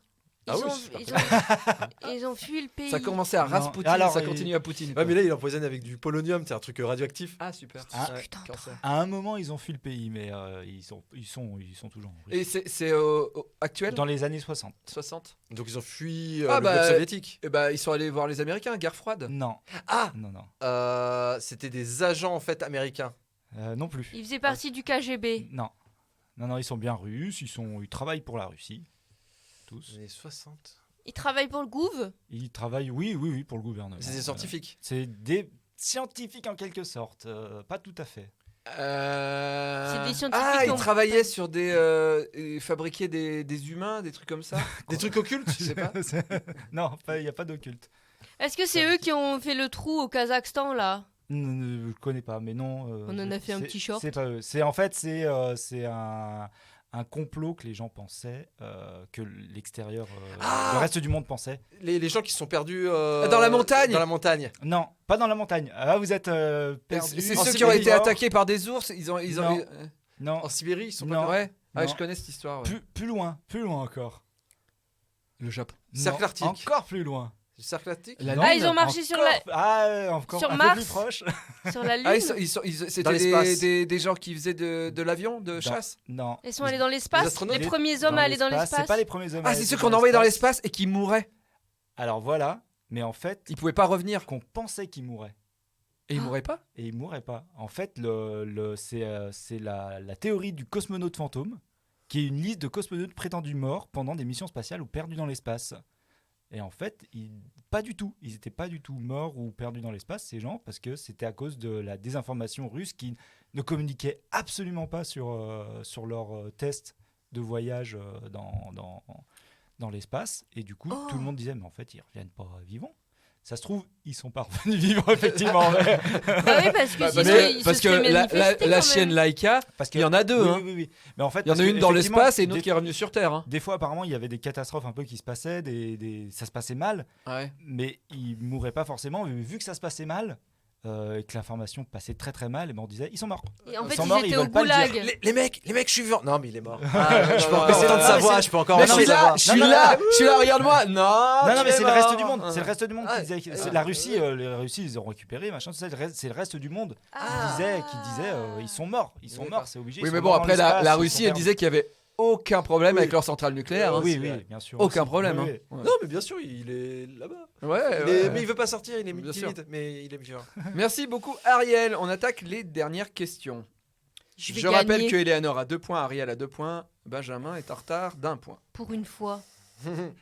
Ils, Ah oui, ont, c'est ils ont fui le pays. Ça a commencé à Non. Rasputin, Alors, ça continue à Poutine. Ouais, mais là, il empoisonne avec du polonium, c'est un truc radioactif. Ah super. Ah, Ouais, putain, cancer. À un moment, ils ont fui le pays, mais ils sont toujours en Russie. Et c'est actuel Dans les années 60. 60. Donc ils ont fui Ah, le bah, bloc soviétique. Et bah ils sont allés voir les Américains, guerre froide. Non. Ah Non, non. C'était des agents en fait américains. Non plus. Ils faisaient partie du KGB. Non. Non, non, ils sont bien russes. Ils travaillent pour la Russie. Tous. Les années 60. Ils travaillent pour le Gouv. Ils travaillent, oui, pour le gouvernement. C'est des scientifiques. C'est des scientifiques en quelque sorte. Pas tout à fait. C'est des scientifiques Ah, qui ils ont- travaillaient sur ils fabriquaient des humains, des trucs comme ça. Des trucs occultes. Je sais pas. Non, il n'y a pas d'occulte. Est-ce que c'est eux qui ont fait le trou au Kazakhstan là? Je ne connais pas, mais non. On en a fait un petit short. C'est pas eux. C'est en fait c'est un complot que les gens pensaient, que l'extérieur, le reste du monde pensait. Les gens qui se sont perdus Dans la montagne. Dans la montagne. Non, pas dans la montagne. Ah, vous êtes perdus. C'est en ceux qui ont été Sibérie. attaqués par des ours. Ils ont. Non. Non, En Sibérie, ils sont Non. pas. Ouais. Ah, Non. je connais cette histoire. Ouais. plus loin encore. Le Japon. Cercle Non, arctique. Encore plus loin. Du cercle arctique. La Non, Ah, ils ont marché sur la- encore sur un Mars. peu plus proche. Sur la Lune. Ah, c'était l'espace. des gens qui faisaient de l'avion, de chasse. Non. Ils sont allés dans l'espace. Les astronautes. Les premiers hommes à aller dans C'est l'espace. pas les premiers hommes. à Ah, aller c'est ceux qu'on envoyait dans l'espace et qui mouraient. Alors voilà, mais en fait, Il pouvait pas revenir. qu'on pensait qu'il mourrait. Et il mourrait pas. Et il mourrait pas. En fait, c'est la théorie du cosmonaute fantôme, qui est une liste de cosmonautes prétendus morts pendant des missions spatiales ou perdus dans l'espace. Et en fait, pas du tout. Ils n'étaient pas du tout morts ou perdus dans l'espace, ces gens, parce que c'était à cause de la désinformation russe qui ne communiquait absolument pas sur leurs tests de voyage dans l'espace. Et du coup, tout le monde disait, mais en fait, ils ne reviennent pas vivants. Ça se trouve, ils sont pas revenus vivants, effectivement. Bah oui, parce que sinon, ils parce se que seraient manifestés la quand chienne même. Laika, Parce que, il y en a deux. oui, oui. Mais en fait, Il y en a une dans l'espace et une autre qui est revenue sur Terre. Des fois, apparemment, il y avait des catastrophes un peu qui se passaient, ça se passait mal, Ouais. mais ils mourraient pas forcément. Mais vu que ça se passait mal et que l'information passait très très mal, et ben on disait ils sont morts. Et en fait, Ils sont ils morts, étaient ils au veulent pas le dire. goulag. Les mecs, je suis vivant. Non, mais il est mort. Je Je peux encore essayer de savoir, je peux encore Mais essayer je suis de là, savoir. je suis là, regarde-moi. Non, Non, mais tu c'est es le reste mort. du monde. C'est le reste du monde qui disait. Ah, C'est la Russie, les Russes, ils ont récupéré, machin. C'est le reste du monde qui disait ils sont morts. Ils sont morts, c'est obligé. Oui, ils mais sont bon, morts dans après, l'espace, la ils sont Russie, elle perdus. disait qu'il y avait aucun problème Oui. avec leur centrale nucléaire. hein. Oui, bien sûr. Aucun aussi. problème. Oui, hein. oui. Ouais. Non, mais bien sûr, il est là-bas. Ouais. Mais il veut pas sortir, il est Bien sûr. timide, mais il est vivant. Merci beaucoup, Ariel. On attaque les dernières questions. Je vais Je rappelle gagner que Eleanor a 2 points, Ariel a 2 points, Benjamin est en retard d'1 point. pour une fois.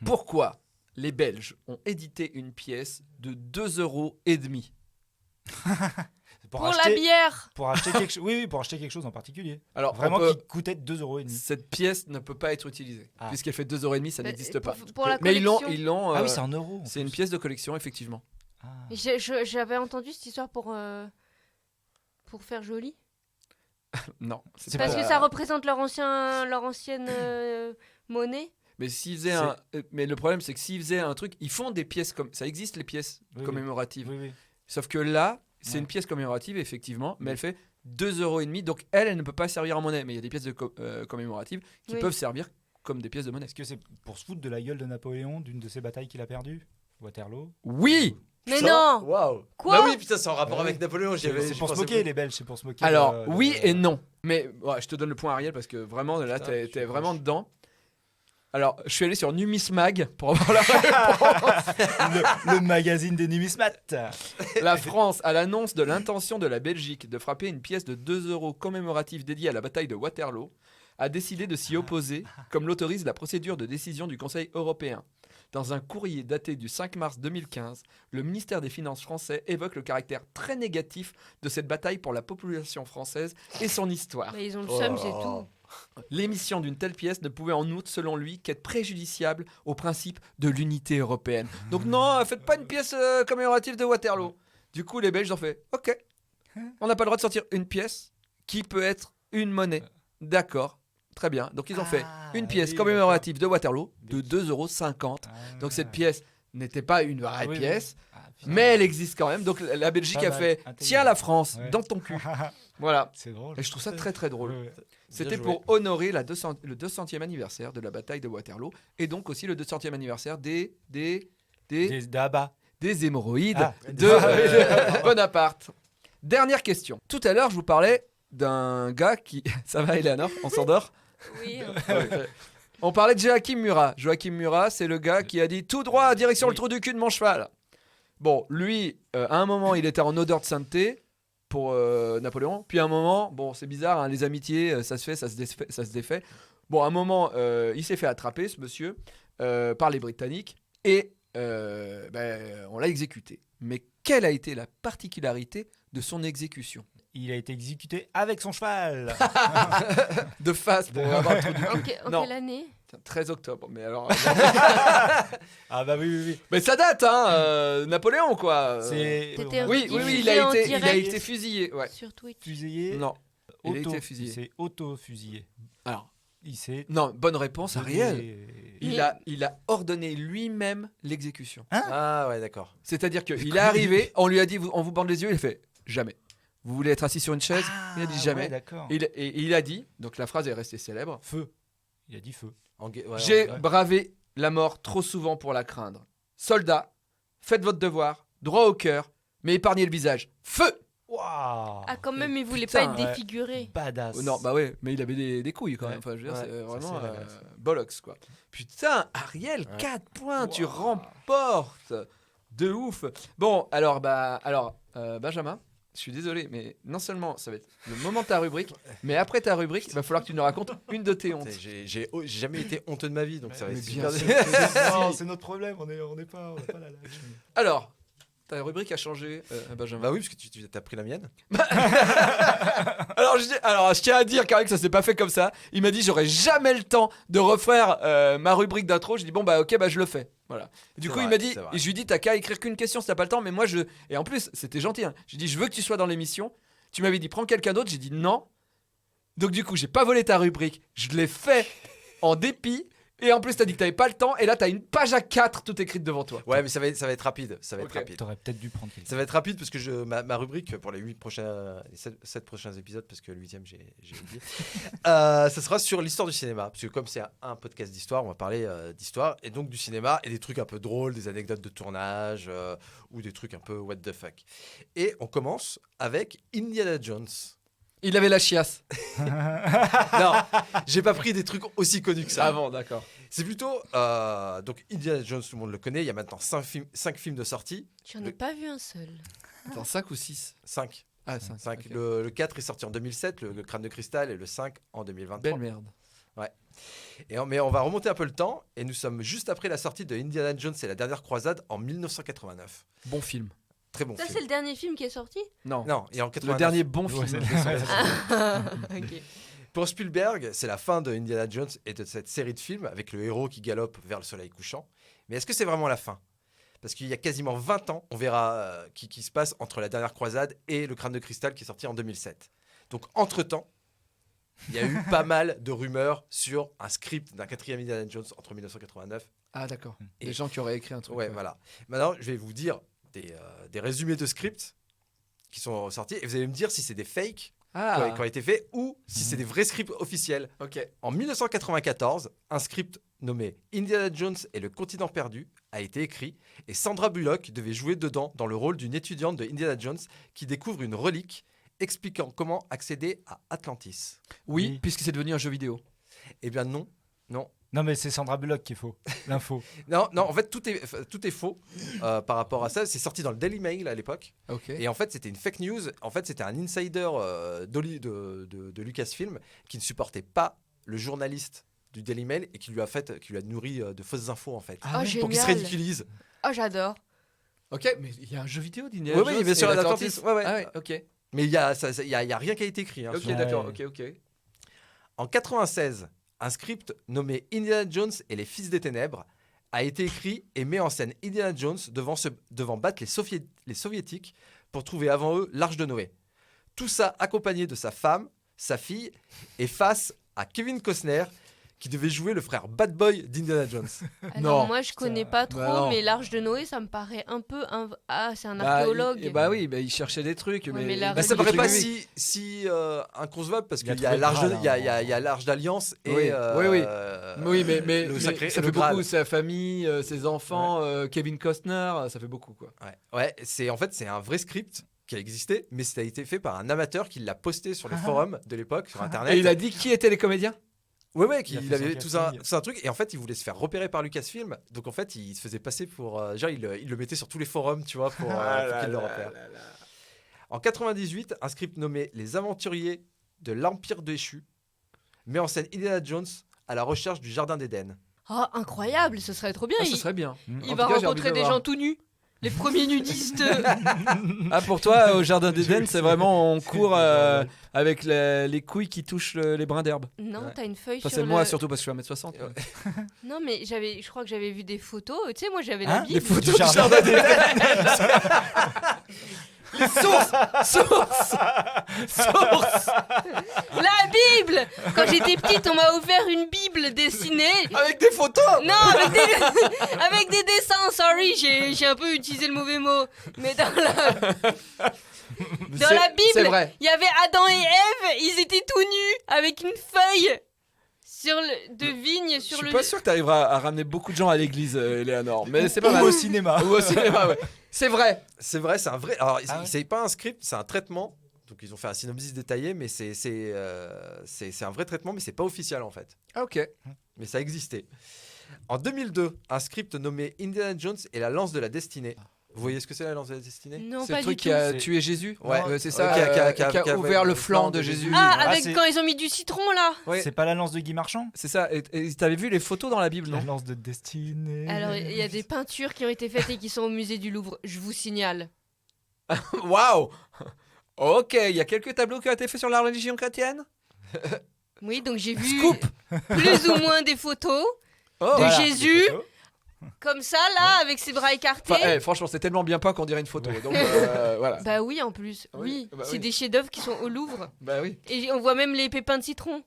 Pourquoi les Belges ont édité une pièce de 2,5 €? Pour la bière. Pour acheter quelque chose. Oui, pour acheter quelque chose en particulier. Alors, Vraiment on peut- qui coûtait 2,5 €. cette pièce ne peut pas être utilisée. Ah. Puisqu'elle fait 2,5 €, ça Bah, n'existe pas. Pour la Mais collection. ils l'ont. Ah oui, c'est en euros. en c'est une plus. pièce de collection, effectivement. Ah. J'avais entendu cette histoire pour faire joli. Non. C'est Parce pas- que ça représente leur ancienne monnaie. Mais s'ils faisaient mais le problème, c'est que s'ils faisaient un truc, ils font des pièces comme ça existe les pièces Oui, commémoratives. Oui. Sauf que là, c'est Ouais. une pièce commémorative effectivement, mais elle fait 2,5 €. Donc elle ne peut pas servir en monnaie. Mais il y a des pièces commémoratives qui Oui. peuvent servir comme des pièces de monnaie. Est-ce que c'est pour se foutre de la gueule de Napoléon, d'une de ses batailles qu'il a perdues Waterloo. Oui. Mais Ça, non. Waouh. Quoi Bah oui, putain, c'est en rapport Ouais. avec Napoléon. j'y avais- C'est j'y pour se pensais moquer, plus. les Belges, c'est pour se moquer. Alors oui et non. Mais ouais, je te donne le point Ariel parce que vraiment là Putain, t'es je suis vraiment proche. dedans. Alors je suis allé sur Numismag pour avoir la réponse. le magazine des numismates. La France, à l'annonce de l'intention de la Belgique de frapper une pièce de 2 € commémorative dédiée à la bataille de Waterloo, a décidé de s'y opposer, comme l'autorise la procédure de décision du Conseil européen. Dans un courrier daté du 5 mars 2015, le ministère des Finances français évoque le caractère très négatif de cette bataille pour la population française et son histoire. Bah, ils ont le Oh seum, là c'est là. tout. L'émission d'une telle pièce ne pouvait en outre, selon lui, qu'être préjudiciable au principe de l'unité européenne. Donc non, faites pas une pièce commémorative de Waterloo. Du coup, les Belges ont fait « Ok, on n'a pas le droit de sortir une pièce qui peut être une monnaie. » D'accord, très bien. Donc ils ont fait une pièce commémorative de Waterloo de 2,50 €. Donc cette pièce n'était pas une vraie Oui, oui. pièce, Ah, putain. mais elle existe quand même. Donc la Belgique Pas a mal, fait intelligent. « Tiens la France, Ouais. dans ton cul ». Voilà. C'est drôle. Et je trouve ça très très drôle. Ouais, ouais. C'était joué. pour honorer le 200e anniversaire de la bataille de Waterloo et donc aussi le 200e anniversaire des D'Abba. hémorroïdes Ah, de Bonaparte. Dernière question. Tout à l'heure, je vous parlais d'un gars qui... Ça va, Eleanor? On s'endort? Oui. On parlait de Joachim Murat. Joachim Murat, c'est le gars qui a dit tout droit, direction le trou du cul de mon cheval. Bon, lui, à un moment, il était en odeur de sainteté pour Napoléon. Puis à un moment, bon, c'est bizarre, hein, les amitiés, ça se fait, ça se défait. Bon, à un moment, il s'est fait attraper, ce monsieur, par les Britanniques. Et on l'a exécuté. Mais quelle a été la particularité de son exécution? Il a été exécuté avec son cheval. De face pour avoir le trou du cul. En Non. quelle année? 13 octobre. Mais alors, Ah bah oui. mais ça date, hein, Napoléon, quoi. C'est T'étais Oui, diffusé il a en été, il a direct été fusillé. Ouais. sur Twitch. fusillé. Non, il a Auto. été fusillé. C'est auto-fusillé. Alors, Il s'est. non, bonne réponse, Ariel. donné- Il a ordonné lui-même l'exécution. Ah ouais, d'accord. C'est-à-dire qu'il est arrivé, on lui a dit, on vous bande les yeux, il a fait jamais. Vous voulez être assis sur une chaise? Il a dit jamais. Ouais, d'accord. Et il a dit, donc la phrase est restée célèbre, Feu. Il a dit feu. j'ai ouais. bravé la mort trop souvent pour la craindre. Soldats, faites votre devoir, droit au cœur, mais épargnez le visage. Feu! Waouh. Ah, quand même, il voulait Putain, pas être défiguré. Badass. Non, bah ouais, mais il avait des couilles quand même. Enfin, je veux dire, Ouais, c'est ça, vraiment c'est vrai, ça. bollocks quoi. Putain, Ariel, 4 points, tu remportes. De ouf. Bon, alors, Benjamin, je suis désolé, mais non seulement ça va être le moment de ta rubrique, mais après ta rubrique, il va falloir que tu nous racontes une de tes hontes. J'ai jamais été honteux de ma vie, donc ça va Mais être bien super. sûr. Non, c'est notre problème, on n'est pas la lâche. Alors, ta rubrique a changé, Benjamin. Bah oui, parce que tu as pris la mienne. Alors, je tiens à dire quand même que ça s'est pas fait comme ça. Il m'a dit j'aurais jamais le temps de refaire ma rubrique d'intro. J'ai dit bon bah ok bah je le fais. Voilà. Et du C'est coup vrai, il m'a dit c'est vrai. et je lui dis t'as qu'à écrire qu'une question si t'as pas le temps. Mais moi et en plus c'était gentil. Hein. J'ai dit je veux que tu sois dans l'émission. Tu m'avais dit prends quelqu'un d'autre. J'ai dit non. Donc du coup j'ai pas volé ta rubrique. Je l'ai fait en dépit. Et en plus t'as dit que t'avais pas le temps. Et là t'as une page à 4 tout écrite devant toi. Ouais, mais ça va être rapide. Ça va être Ok. rapide. T'aurais peut-être dû prendre quelqu'un. Ça va être rapide parce que ma rubrique pour les 7 prochains épisodes, parce que le 8e j'ai oublié, ça sera sur l'histoire du cinéma. Parce que comme c'est un podcast d'histoire, on va parler d'histoire et donc du cinéma et des trucs un peu drôles, des anecdotes de tournage ou des trucs un peu what the fuck. Et on commence avec Indiana Jones. Il avait la chiasse. Non, j'ai pas pris des trucs aussi connus que ça. Ah bon d'accord. C'est plutôt donc Indiana Jones, tout le monde le connaît. Il y a maintenant 5 films de sortie. J'en ai pas vu un seul. Attends 5 ou 6 5. Ah 5. 5. Le 4 est sorti en 2007, le Crâne de cristal, et le 5 en 2023. Belle merde. Mais on va remonter un peu le temps, et nous sommes juste après la sortie de Indiana Jones et la dernière croisade en 1989. Bon film. Très bon Ça, c'est film. le dernier film qui est sorti. Non. Non, et en Le 89. dernier bon Ouais, film. Ok. Pour Spielberg, c'est la fin de Indiana Jones et de cette série de films avec le héros qui galope vers le soleil couchant. Mais est-ce que c'est vraiment la fin ? Parce qu'il y a quasiment 20 ans, on verra qui se passe entre la dernière croisade et le Crâne de cristal qui est sorti en 2007. Donc entre-temps, il y a eu pas mal de rumeurs sur un script d'un 4e Indiana Jones entre 1989. Ah d'accord. Et- Des gens qui auraient écrit un truc. Ouais, voilà. Maintenant, je vais vous dire des résumés de scripts qui sont sortis et vous allez me dire si c'est des fakes Ah. qui ont été faits ou si c'est des vrais scripts officiels. Ok. En 1994, un script nommé Indiana Jones et le continent perdu a été écrit et Sandra Bullock devait jouer dedans dans le rôle d'une étudiante de Indiana Jones qui découvre une relique expliquant comment accéder à Atlantis. Oui, Oui. puisque c'est devenu un jeu vidéo. Eh bien non, non. Non, mais c'est Sandra Bullock qu'il faut, l'info. Non, en fait, tout est faux par rapport à ça. C'est sorti dans le Daily Mail à l'époque. Ok. Et en fait, c'était une fake news. En fait, c'était un insider de Lucasfilm qui ne supportait pas le journaliste du Daily Mail et qui lui a nourri de fausses infos en fait. Ah, ouais. génial. Pour qu'il se ridiculise. Oh, j'adore. Ok, mais il y a un jeu vidéo d'Indiana Oui, Jones bien sûr, et l'Atlantis. l'Atlantis. Ouais, ouais. Ah ouais, ok. Mais il y a rien qui a été écrit. Hein, Ok, sur- Ouais. d'accord, ok. En 96, un script nommé Indiana Jones et les Fils des Ténèbres a été écrit et met en scène Indiana Jones devant battre les Soviétiques pour trouver avant eux l'Arche de Noé. Tout ça accompagné de sa femme, sa fille et face à Kevin Costner qui devait jouer le frère bad boy d'Indiana Jones. Alors, Non. moi, je connais pas trop, Bah non. mais l'Arche de Noé, ça me paraît un peu. Ah, c'est un Bah, archéologue. bah oui, bah, il cherchait des trucs. Ouais, mais mais la Bah, ça Oui, paraît oui, pas oui. si inconcevable parce Il a qu'il y a trouvé le l'Arche Graal, il y a- hein. il y a l'Arche d'Alliance et Oui, oui. Oui, mais le sacré- ça le fait Graal. beaucoup. Sa famille, ses enfants, Kevin Costner, ça fait beaucoup quoi. Ouais, c'est un vrai script qui a existé, mais ça a été fait par un amateur qui l'a posté sur les forums de l'époque, sur Internet. Et il a dit qui étaient les comédiens. Ouais, Il a qu'il fait avait son tout un casting. truc, et en fait, il voulait se faire repérer par Lucasfilm, donc en fait, il se faisait passer pour. Genre, il le mettait sur tous les forums, tu vois, pour qu'il le repère. En 98, un script nommé Les Aventuriers de l'Empire déchu met en scène Indiana Jones à la recherche du Jardin d'Éden. Ah, incroyable, ce serait trop bien. Ah, ce serait bien. Il En va tout cas, j'ai envie rencontrer de des le voir. gens tout nus. Les premiers nudistes. Ah, pour toi, au jardin d'Éden, c'est vraiment on court avec les couilles qui touchent les brins d'herbe. Non, Ouais. t'as une feuille Enfin, sur c'est le... moi surtout parce que je suis 1m60. Non, mais je crois que j'avais vu des photos. Tu sais, moi, j'avais Hein la Bible. Des photos du jardin d'Éden. Source. La Bible. Quand j'étais petite, on m'a offert une Bible dessinée. Avec des photos. Non, avec des dessins. Sorry, j'ai un peu utilisé le mauvais mot. Mais dans la C'est Bible, vrai. il y avait Adam et Ève. Ils étaient tout nus avec une feuille de vignes Je sur suis le. pas sûr que tu arriveras à ramener beaucoup de gens à l'église, Eleanor, mais c'est pas Ou mal. au cinéma. Ou au cinéma, ouais. C'est vrai. C'est vrai, c'est un vrai. Alors, Ah ouais. c'est pas un script, c'est un traitement. Donc, ils ont fait un synopsis détaillé, mais c'est un vrai traitement, mais c'est pas officiel en fait. Ah, ok. Mais ça existait. En 2002, un script nommé Indiana Jones et la lance de la destinée. Vous voyez ce que c'est la lance de la destinée? Non, C'est pas le truc du qui tout. a C'est- tué Jésus. Ouais. C'est ça. Qui a- Qui a ouvert le flanc de Jésus. Ah, Ah, avec c'est- quand ils ont mis du citron là. Ouais. C'est pas la lance de Guy Marchand? C'est ça. Et t'avais vu les photos dans la Bible, La non? lance de destinée. Alors, il y a des peintures qui ont été faites et qui sont au musée du Louvre. Je vous signale. Waouh. Ok, il y a quelques tableaux qui ont été faits sur la religion chrétienne. Oui, donc j'ai vu Scoop. plus ou moins des photos Oh. de Voilà, Jésus, des photos. comme ça là, avec ses bras écartés. Enfin, franchement, c'est tellement bien peint qu'on dirait une photo. Ouais. Donc voilà. Bah oui, en plus. Oui, Oui, bah c'est oui. des chefs-d'œuvre qui sont au Louvre. Bah oui. Et on voit même les pépins de citron.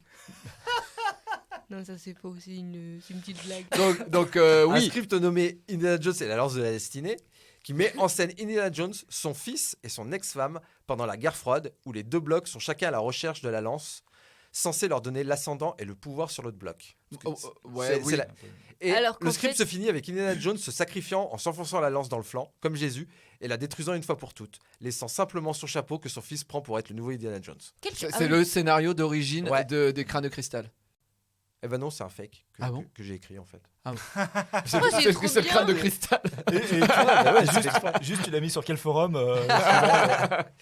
Non, ça c'est faux, c'est une petite blague. Donc Un oui. script nommé Indiana Jones et la lance de la destinée, qui met en scène Indiana Jones, son fils et son ex-femme pendant la guerre froide, où les deux blocs sont chacun à la recherche de la lance, censée leur donner l'ascendant et le pouvoir sur l'autre bloc. Ouais, C'est oui. la- Et Alors qu'en le script fait- se finit avec Indiana Jones se sacrifiant en s'enfonçant la lance dans le flanc, comme Jésus, et la détruisant une fois pour toutes, laissant simplement son chapeau que son fils prend pour être le nouveau Indiana Jones. C'est Ah oui. le scénario d'origine Ouais. des crânes de cristal. Eh ben non, c'est un fake que, Ah bon que j'ai écrit en fait. C'est c'est trop le crâne de bien. cristal. Et tu vois, juste, tu l'as mis sur quel forum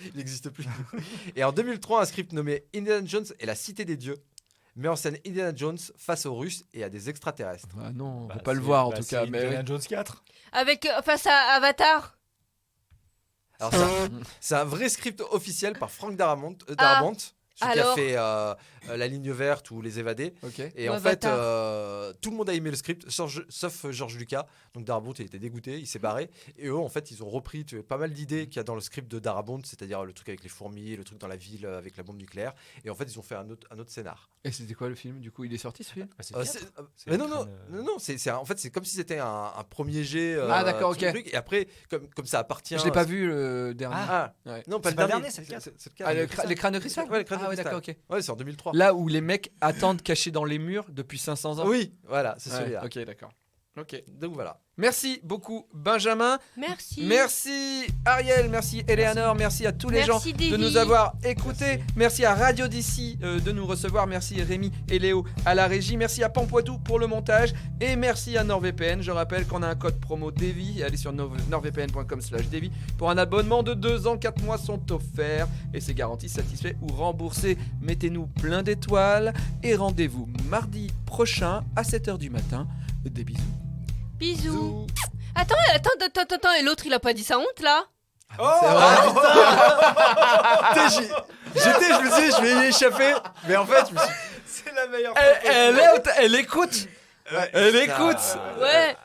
Il n'existe plus. Et en 2003, un script nommé Indiana Jones et la Cité des Dieux met en scène Indiana Jones face aux Russes et à des extraterrestres. Ah non, on Bah, peut pas le c'est- voir en bah, tout c'est cas. Mais Indiana oui. Jones 4. Avec face à Avatar. Alors c'est un vrai script officiel par Frank Darabont, celui alors. qui a fait La Ligne Verte ou Les Évadés. Ok. Et Ou en fait, Avatar. tout le monde a aimé le script, sauf George Lucas. Donc Darabont, il était dégoûté, il s'est barré. Et eux, en fait, ils ont repris pas mal d'idées qu'il y a dans le script de Darabont, c'est-à-dire le truc avec les fourmis, le truc dans la ville avec la bombe nucléaire. Et en fait, ils ont fait un autre scénar. Et c'était quoi le film? Du coup, il est sorti ce film? C'est Mais le non, non, crâne, non, en fait, c'est comme si c'était un premier jet. Ah, d'accord, ok. truc, et après, comme ça appartient. Je l'ai pas vu le dernier. Ah, Ouais. non, pas C'est le pas le dernier, dernier, c'est le 4. c'est le Ah, quatre. les crânes de cristal? Ouais, les crânes de Ah, ouais, cristal. d'accord, ok. Ouais, c'est en 2003. Là où les mecs attendent cachés dans les murs depuis 500 ans. Oui, voilà, c'est Ouais, celui-là. ok, d'accord. Ok. Donc voilà. Merci beaucoup, Benjamin. Merci. Merci, Ariel. Merci, Eleanor. Merci à tous les Merci, gens de Davy. nous avoir écoutés. Merci à Radio d'ici de nous recevoir. Merci Rémi et Léo à la régie. Merci à Pampoitou pour le montage. Et merci à NordVPN. Je rappelle qu'on a un code promo Davy. Allez sur nordvpn.com/Davy pour un abonnement de 2 ans. 4 mois sont offerts. Et c'est garanti satisfait ou remboursé. Mettez-nous plein d'étoiles. Et rendez-vous mardi prochain à 7h du matin. Des bisous. Bisous. Attends, et l'autre il a pas dit sa honte là? C'est vrai, putain. Je me suis dit, je vais y échapper. Mais en fait, je me suis. C'est la meilleure. Elle écoute. Elle écoute. Ouais.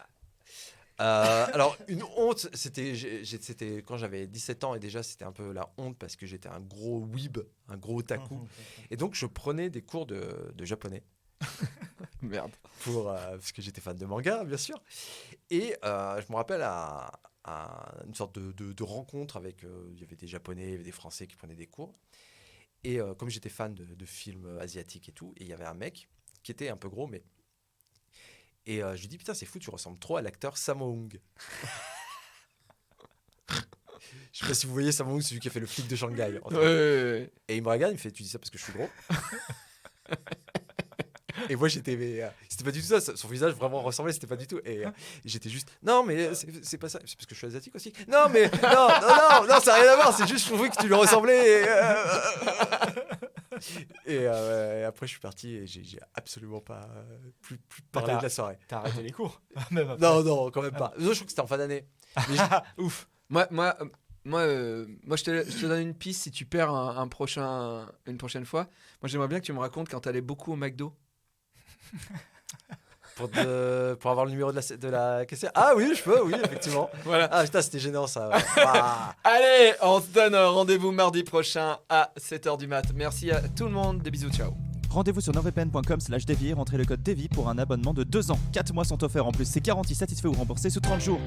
Alors, une honte, c'était quand j'avais 17 ans et déjà c'était un peu la honte parce que j'étais un gros weeb, un gros otaku. Et donc, je prenais des cours de japonais. Merde. Parce que j'étais fan de manga, bien sûr. Et je me rappelle à une sorte de rencontre avec. Il y avait des Japonais, il y avait des Français qui prenaient des cours. Et comme j'étais fan de films asiatiques et tout, et il y avait un mec qui était un peu gros, mais. Et je lui dis, putain, c'est fou, tu ressembles trop à l'acteur Sammo Hung. Je sais pas si vous voyez Sammo Hung, c'est lui qui a fait le flic de Shanghai. Ouais. Et il me regarde, il me fait, tu dis ça parce que je suis gros? Et moi j'étais c'était pas du tout ça, son visage vraiment ressemblait, c'était pas du tout. Et j'étais juste non mais c'est pas ça, c'est parce que je suis asiatique aussi. Non mais non, ça n'a rien à voir, c'est juste je trouvais que tu lui ressemblais. Et après je suis parti et j'ai absolument pas plus parlé de la soirée. T'as arrêté les cours. Même après. Non, quand même pas. Non, je trouve que c'était en fin d'année. Ouf. Moi, je te donne une piste si tu perds une prochaine fois. Moi, j'aimerais bien que tu me racontes quand t'allais beaucoup au McDo. Pour avoir le numéro de la caissière. Ah oui, je peux, oui, effectivement. Voilà. Ah putain, c'était gênant ça. Ouais. Ah. Allez, on se donne rendez-vous mardi prochain à 7h du mat. Merci à tout le monde. Des bisous, ciao. Rendez-vous sur nordvpn.com/Davy, rentrez le code Davy pour un abonnement de 2 ans. 4 mois sont offerts en plus, c'est garanti satisfait ou remboursé sous 30 jours.